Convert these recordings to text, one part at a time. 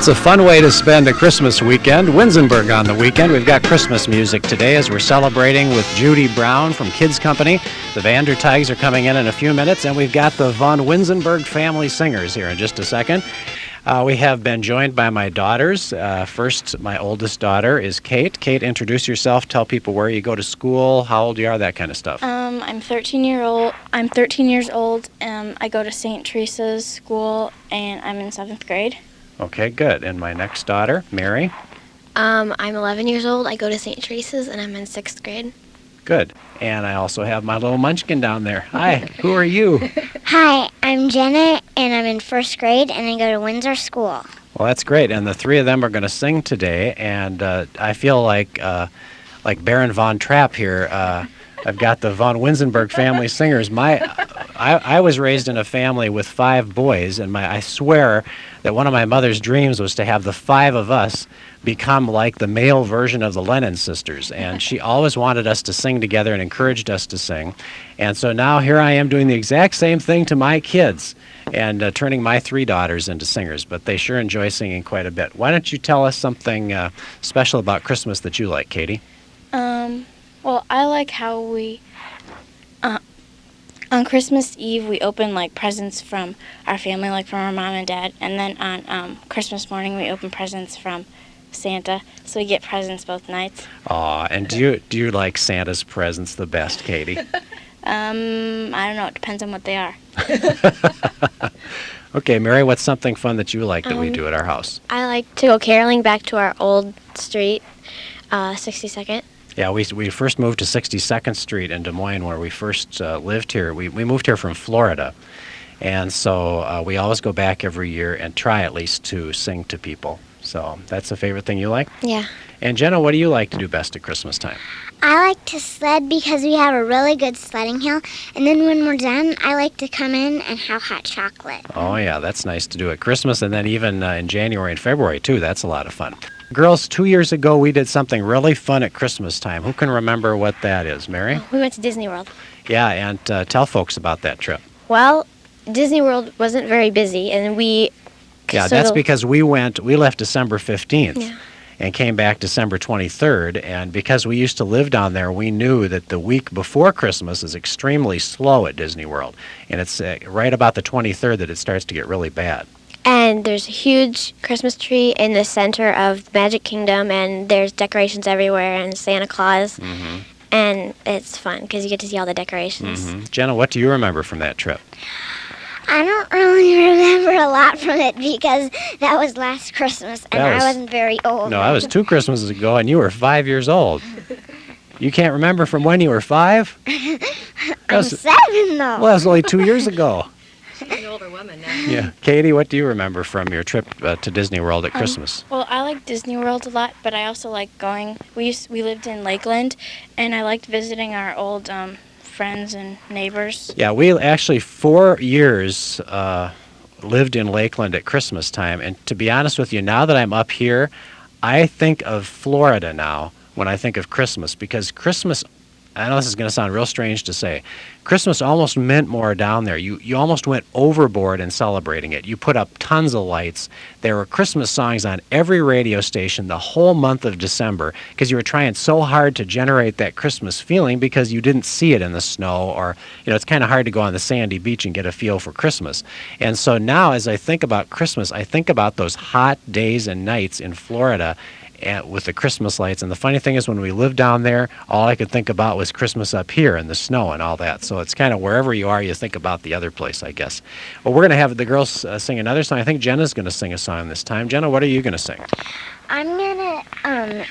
It's a fun way to spend a Christmas weekend. Winzenburg on the weekend. We've got Christmas music today as we're celebrating with Judy Brown from Kids Company. The Vandertigs are coming in a few minutes, and we've got the Von Winzenburg family singers here in just a second. We have been joined by my daughters. First, my oldest daughter is Kate. Kate, introduce yourself. Tell people where you go to school, how old you are, that kind of stuff. I'm 13 years old. I go to St. Teresa's school, and I'm in 7th grade. Okay, good. And my next daughter, Mary. I'm 11 years old. I go to St. Teresa's, and I'm in 6th grade. Good. And I also have my little munchkin down there. Hi, who are you? Hi, I'm Jenna, and I'm in 1st grade, and I go to Windsor School. Well, that's great. And the three of them are going to sing today, and I feel like Baron von Trapp here. I've got the von Winzenburg family singers. I was raised in a family with 5 boys, and I swear that one of my mother's dreams was to have the 5 of us become like the male version of the Lennon sisters. And she always wanted us to sing together and encouraged us to sing. And so now here I am doing the exact same thing to my kids and turning my 3 daughters into singers. But they sure enjoy singing quite a bit. Why don't you tell us something special about Christmas that you like, Katie? Well, I like how we, on Christmas Eve, we open, presents from our family, from our mom and dad. And then on Christmas morning, we open presents from Santa. So we get presents both nights. Aw, and do you like Santa's presents the best, Katie? I don't know. It depends on what they are. Okay, Mary, what's something fun that you like that we do at our house? I like to go caroling back to our old street, 62nd. Yeah, we first moved to 62nd Street in Des Moines, where we first lived here. We moved here from Florida, and so we always go back every year and try at least to sing to people. So that's a favorite thing you like? Yeah. And Jenna, what do you like to do best at Christmas time? I like to sled because we have a really good sledding hill, and then when we're done, I like to come in and have hot chocolate. Oh, yeah, that's nice to do at Christmas, and then even in January and February, too. That's a lot of fun. Girls, 2 years ago, we did something really fun at Christmas time. Who can remember what that is? Mary? We went to Disney World. Yeah, and tell folks about that trip. Well, Disney World wasn't very busy, and we... Yeah, that's because we left December 15th. Yeah. And came back December 23rd, and because we used to live down there, we knew that the week before Christmas is extremely slow at Disney World, and it's right about the 23rd that it starts to get really bad. And there's a huge Christmas tree in the center of the Magic Kingdom, and there's decorations everywhere, and Santa Claus, and it's fun because you get to see all the decorations. Jenna, what do you remember from that trip? I don't really remember a lot from it because that was last Christmas, and I wasn't very old. No, that was 2 Christmases ago, and you were 5 years old. You can't remember from when you were 5? I'm 7, though. Well, that was only 2 years ago. She's an older woman now. Yeah. Katie, what do you remember from your trip to Disney World at Christmas? Well, I like Disney World a lot, but I also like going. We lived in Lakeland, and I liked visiting our old friends and neighbors. Yeah, we actually 4 years lived in Lakeland at Christmas time, and to be honest with you, now that I'm up here, I think of Florida now when I think of Christmas, because Christmas, I know this is going to sound real strange to say, Christmas almost meant more down there. You almost went overboard in celebrating it. You put up tons of lights. There were Christmas songs on every radio station the whole month of December because you were trying so hard to generate that Christmas feeling because you didn't see it in the snow, or, it's kind of hard to go on the sandy beach and get a feel for Christmas. And so now as I think about Christmas, I think about those hot days and nights in Florida with the Christmas lights. And the funny thing is, when we lived down there, all I could think about was Christmas up here and the snow and all that. So it's kind of wherever you are, you think about the other place, I guess. Well, we're going to have the girls sing another song. I think Jenna's going to sing a song this time. Jenna, what are you going to sing? I'm going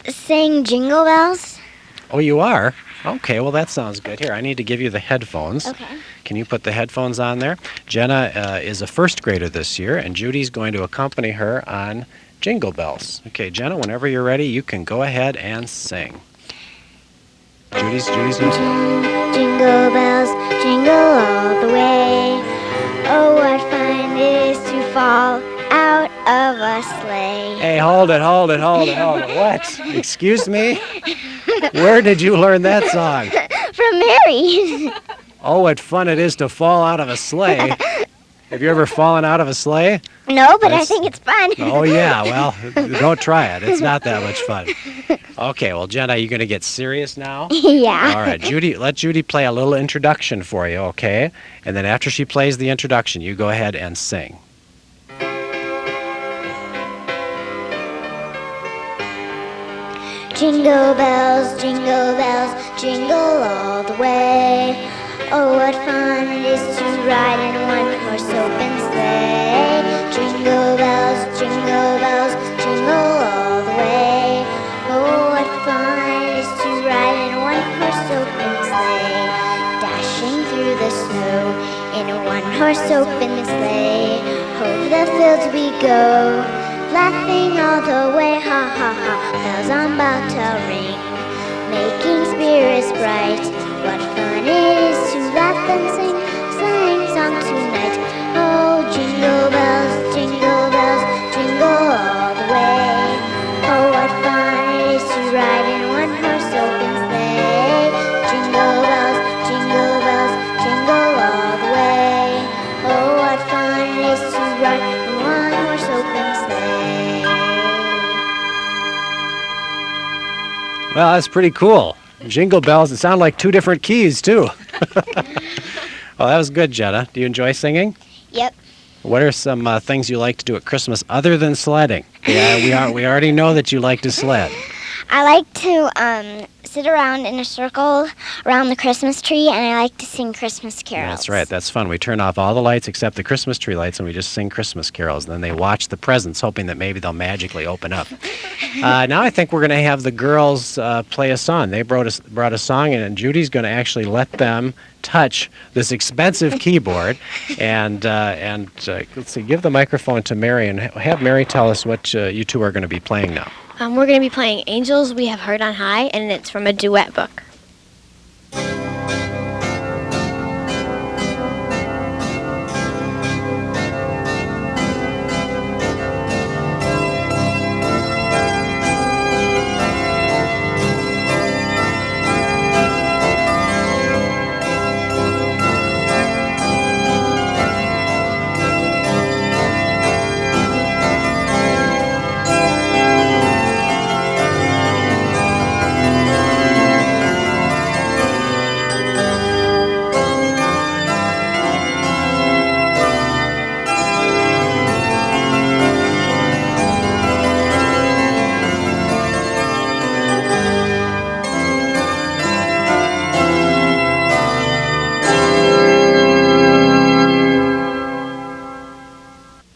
to sing Jingle Bells. Oh, you are? Okay, well, that sounds good. Here, I need to give you the headphones. Okay. Can you put the headphones on there? Jenna is a 1st grader this year, and Judy's going to accompany her on Jingle Bells. Okay, Jenna, whenever you're ready, you can go ahead and sing. Judy's going to sing. Jingle bells, jingle all the way. Oh, what fun it is to fall out of a sleigh. Hey, hold it. What? Excuse me? Where did you learn that song? From Mary. Oh, what fun it is to fall out of a sleigh. Have you ever fallen out of a sleigh? No, but I That's- think it's fun. Oh, yeah. Well, don't try it. It's not that much fun. Okay. Well, Jenna, you going to get serious now? Yeah. All right. Judy, let Judy play a little introduction for you, okay? And then after she plays the introduction, you go ahead and sing. Jingle bells, jingle all the way. Oh, what fun it is to ride in a one-horse open sleigh. Jingle bells, jingle all the way. Oh, what fun it is to ride in a one-horse open sleigh. Dashing through the snow in a one-horse open sleigh. Over the fields we go, laughing all the way, ha ha ha. Bells on bobtail ring, making spirits bright. What fun it is to laugh and sing sleighing song tonight. Oh, jingle bells, jingle all the way. Oh, what fun it is to ride in a one-horse open sleigh. Jingle bells, jingle all the way. Oh, what fun it is to ride in a one-horse open sleigh. Well, that's pretty cool. Jingle bells. It sounded like two different keys, too. Well, that was good, Jenna. Do you enjoy singing? Yep. What are some things you like to do at Christmas other than sledding? Yeah, we already know that you like to sled. I like to sit around in a circle around the Christmas tree, and I like to sing Christmas carols. That's right. That's fun. We turn off all the lights except the Christmas tree lights, and we just sing Christmas carols. And then they watch the presents, hoping that maybe they'll magically open up. Now I think we're going to have the girls play a song. They brought a song, and Judy's going to actually let them touch this expensive keyboard. And let's see, give the microphone to Mary, and have Mary tell us what you two are going to be playing now. We're going to be playing Angels We Have Heard on High, and it's from a duet book.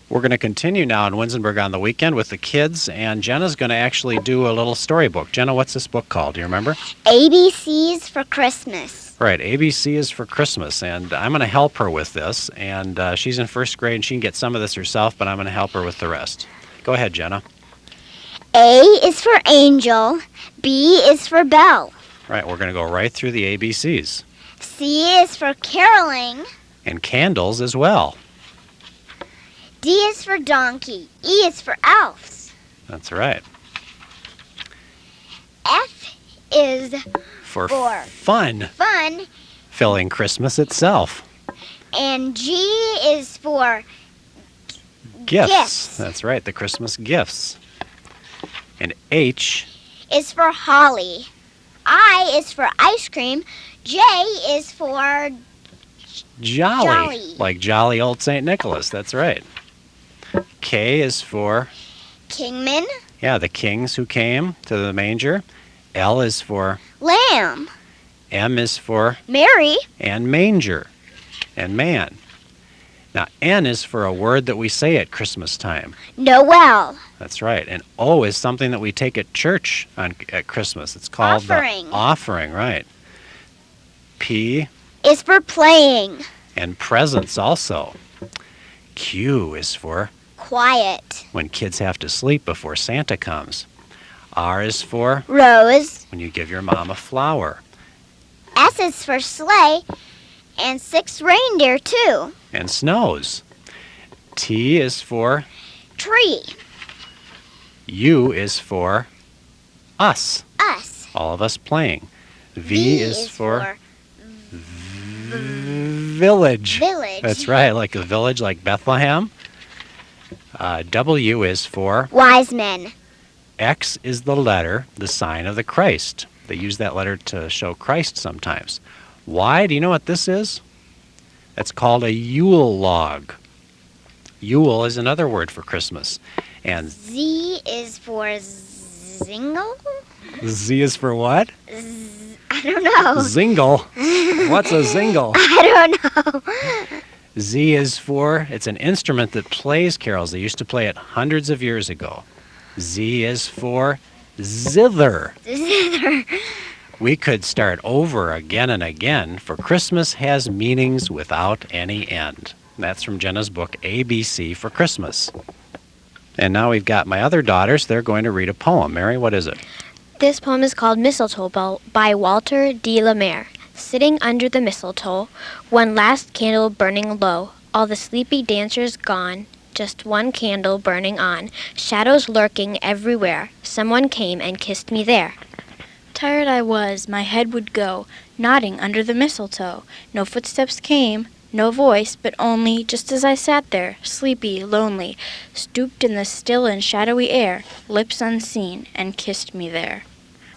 We're going to continue now in Winzenburg on the weekend with the kids, and Jenna's going to actually do a little storybook. Jenna, what's this book called? Do you remember? ABCs for Christmas. Right, ABC is for Christmas, and I'm going to help her with this. And she's in first grade, and she can get some of this herself, but I'm going to help her with the rest. Go ahead, Jenna. A is for angel. B is for bell. Right, we're going to go right through the ABCs. C is for caroling. And candles as well. D is for donkey. E is for elves. That's right. F is For For fun, fun. filling Christmas itself. And G is for Gifts. Gifts. That's right, the Christmas gifts. And H, is for holly. I is for ice cream. J is for jolly. Jolly. Like jolly old St. Nicholas, that's right. K is for, kingman. yeah, the kings who came to the manger. L is for, Lamb. M is for, Mary. and manger, and man. Now, N is for a word that we say at Christmas time. Noel. That's right. And O is something that we take at church at Christmas. It's called Offering. the offering, right. P Is for playing. and presents also. Q is for Quiet. when kids have to sleep before Santa comes. R is for Rose. when you give your mom a flower. S is for sleigh. And 6 reindeer too. And snows. T is for Tree. U is for us. Us. All of us playing. V is for Village. Village. That's right, like a village like Bethlehem. W is for Wise men. X is the letter, the sign of the Christ. They use that letter to show Christ sometimes. Y, do you know what this is? That's called a Yule log. Yule is another word for Christmas. And Z is for zingle? Z is for what? I don't know. Zingle. What's a zingle? I don't know. Z is for, it's an instrument that plays carols. They used to play it hundreds of years ago. Z is for zither. We could start over again and again, for Christmas has meanings without any end. That's from Jenna's book, ABC for Christmas. And now we've got my other daughters. They're going to read a poem. Mary, what is it? This poem is called Mistletoe by Walter de la Mare. Sitting under the mistletoe, one last candle burning low, all the sleepy dancers gone, just one candle burning on, shadows lurking everywhere, someone came and kissed me there. Tired I was, my head would go, nodding under the mistletoe. No footsteps came, no voice, but only, just as I sat there, sleepy, lonely, stooped in the still and shadowy air, lips unseen, and kissed me there.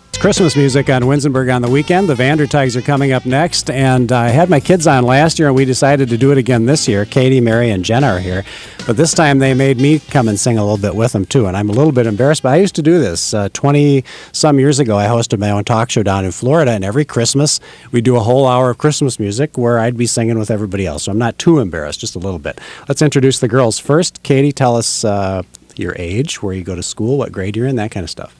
It's Christmas music on Winzenburg on the weekend. The Vandertigs are coming up next, and I had my kids on last year, and we decided to do it again this year. Katie, Mary, and Jenna are here, but this time they made me come and sing a little bit with them too, and I'm a little bit embarrassed, but I used to do this 20-some years ago. I hosted my own talk show down in Florida, and every Christmas we do a whole hour of Christmas music where I'd be singing with everybody else, so I'm not too embarrassed, just a little bit. Let's introduce the girls first. Katie, tell us your age, where you go to school, what grade you're in, that kind of stuff.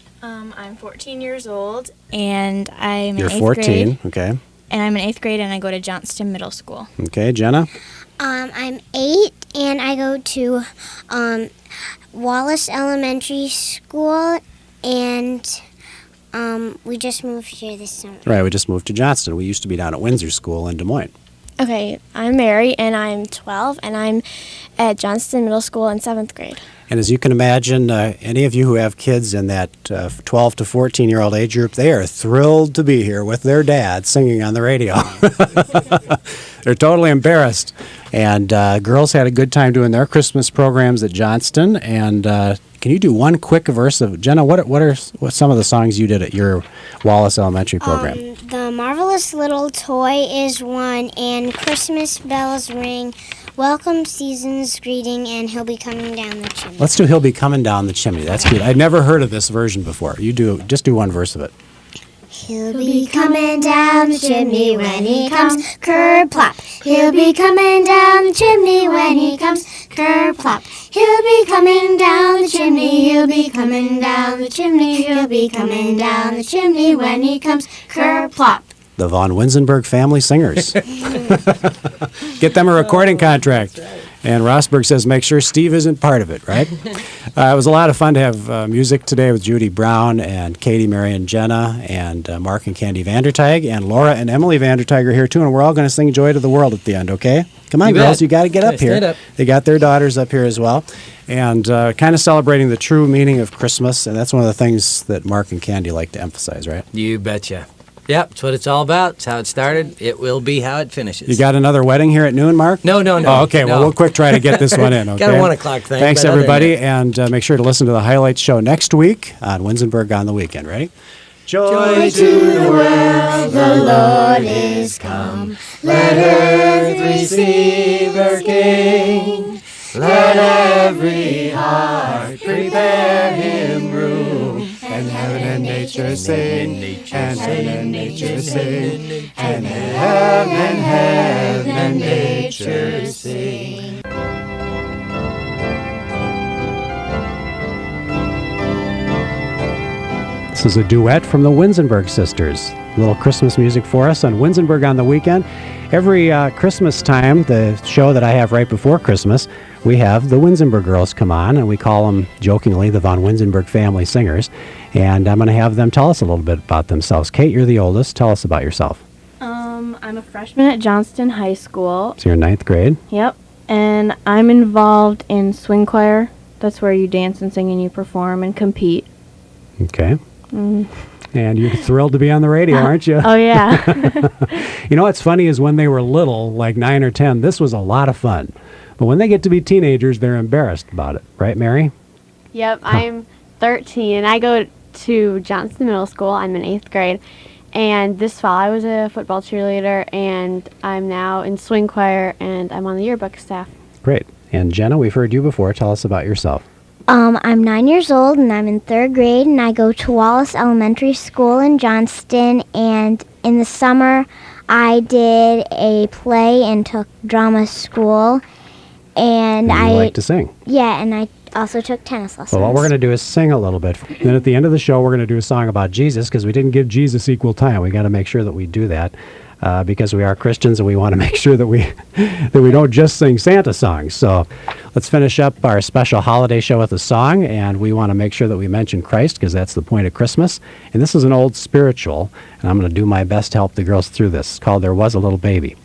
I'm 14 years old, and I'm You're in 8th 14, grade. okay. And I'm in 8th grade, and I go to Johnston Middle School. Okay, Jenna? I'm 8 and I go to Wallace Elementary School, and we just moved here this summer. Right, we just moved to Johnston. We used to be down at Windsor School in Des Moines. Okay, I'm Mary, and I'm 12, and I'm at Johnston Middle School in 7th grade. And as you can imagine, any of you who have kids in that 12 to 14-year-old age group, they are thrilled to be here with their dad singing on the radio. They're totally embarrassed. And girls had a good time doing their Christmas programs at Johnston. And can you do one quick verse of, Jenna, what are some of the songs you did at your Wallace Elementary program? The Marvelous Little Toy is one, and Christmas Bells Ring, Welcome Season's Greeting, and He'll Be Coming Down the Chimney. Let's do He'll Be Coming Down the Chimney. That's cute. I'd never heard of this version before. Just do one verse of it. He'll be coming down the chimney when he comes, kerr plop. He'll be coming down the chimney when he comes, kerr plop. He'll be coming down the chimney, he'll be coming down the chimney, he'll be coming down the chimney when he comes, kerr plop. The Von Winzenburg Family Singers. Get them a recording contract. And Rossberg says, make sure Steve isn't part of it, right? It was a lot of fun to have music today with Judy Brown and Katie, Mary, and Jenna, and Mark and Candy Vandertag, and Laura and Emily Vandertag are here too, and we're all going to sing Joy to the World at the end, okay? Come on, girls, you got to get up here. Up. They got their daughters up here as well. And kind of celebrating the true meaning of Christmas, and that's one of the things that Mark and Candy like to emphasize, right? You betcha. Yep, that's what it's all about. It's how it started. It will be how it finishes. You got another wedding here at noon, Mark? No. Oh, okay. Well, we'll quick try to get this one in, okay? Got a 1 o'clock thing. Thanks, but other than everybody, that- and make sure to listen to the highlights show next week on Winzenburg on the weekend. Ready? Joy to the world, the Lord is come. Let earth receive her King. Let every heart prepare him room. And heaven and nature sing, and heaven and nature sing, and heaven and nature sing. This is a duet from the Winzenburg sisters. A little Christmas music for us on Winzenburg on the weekend. Every Christmas time, the show that I have right before Christmas, we have the Winzenburg girls come on, and we call them, jokingly, the Von Winzenburg Family Singers. And I'm going to have them tell us a little bit about themselves. Kate, you're the oldest. Tell us about yourself. I'm a freshman at Johnston High School. So you're in 9th grade. Yep. And I'm involved in swing choir. That's where you dance and sing and you perform and compete. Okay. And you're thrilled to be on the radio, aren't you? Oh, yeah. You know what's funny is when they were little, like 9 or 10, this was a lot of fun. But when they get to be teenagers, they're embarrassed about it. Right, Mary? Yep, I'm 13, and I go to Johnston Middle School. I'm in 8th grade. And this fall, I was a football cheerleader, and I'm now in swing choir, and I'm on the yearbook staff. Great. And Jenna, we've heard you before. Tell us about yourself. I'm 9 years old, and I'm in 3rd grade, and I go to Wallace Elementary School in Johnston, and in the summer, I did a play and took drama school, and You like to sing. Yeah, and I also took tennis lessons. Well, what we're going to do is sing a little bit. Then at the end of the show, we're going to do a song about Jesus, because we didn't give Jesus equal time. We got to make sure that we do that. Because we are Christians and we want to make sure that we don't just sing Santa songs. So let's finish up our special holiday show with a song, and we want to make sure that we mention Christ because that's the point of Christmas. And this is an old spiritual, and I'm going to do my best to help the girls through this. It's called There Was a Little Baby.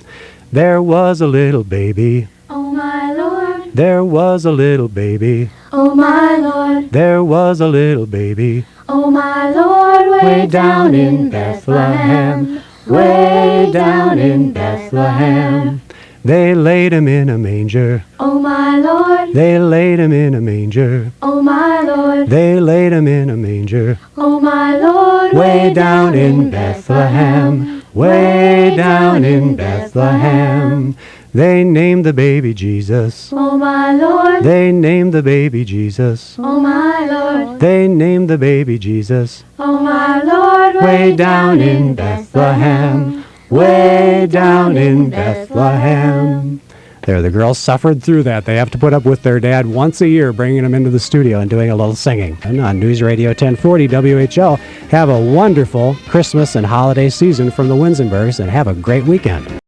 There was a little baby. Oh my Lord, There was a little baby. oh my Lord, There was a little baby. oh my Lord, way down in Bethlehem. Way down in Bethlehem. They laid him in a manger. Oh my Lord, They laid him in a manger. oh my Lord, They laid him in a manger. oh my Lord, Way down in Bethlehem. Way down in Bethlehem. They named the baby Jesus. oh my Lord, They named the baby Jesus. oh my Lord, They named the baby Jesus. oh my Lord, Way down in Bethlehem. Way down in Bethlehem. There, the girls suffered through that. They have to put up with their dad once a year, bringing them into the studio and doing a little singing. And on News Radio 1040 WHL, have a wonderful Christmas and holiday season from the Winzenburgs, and have a great weekend.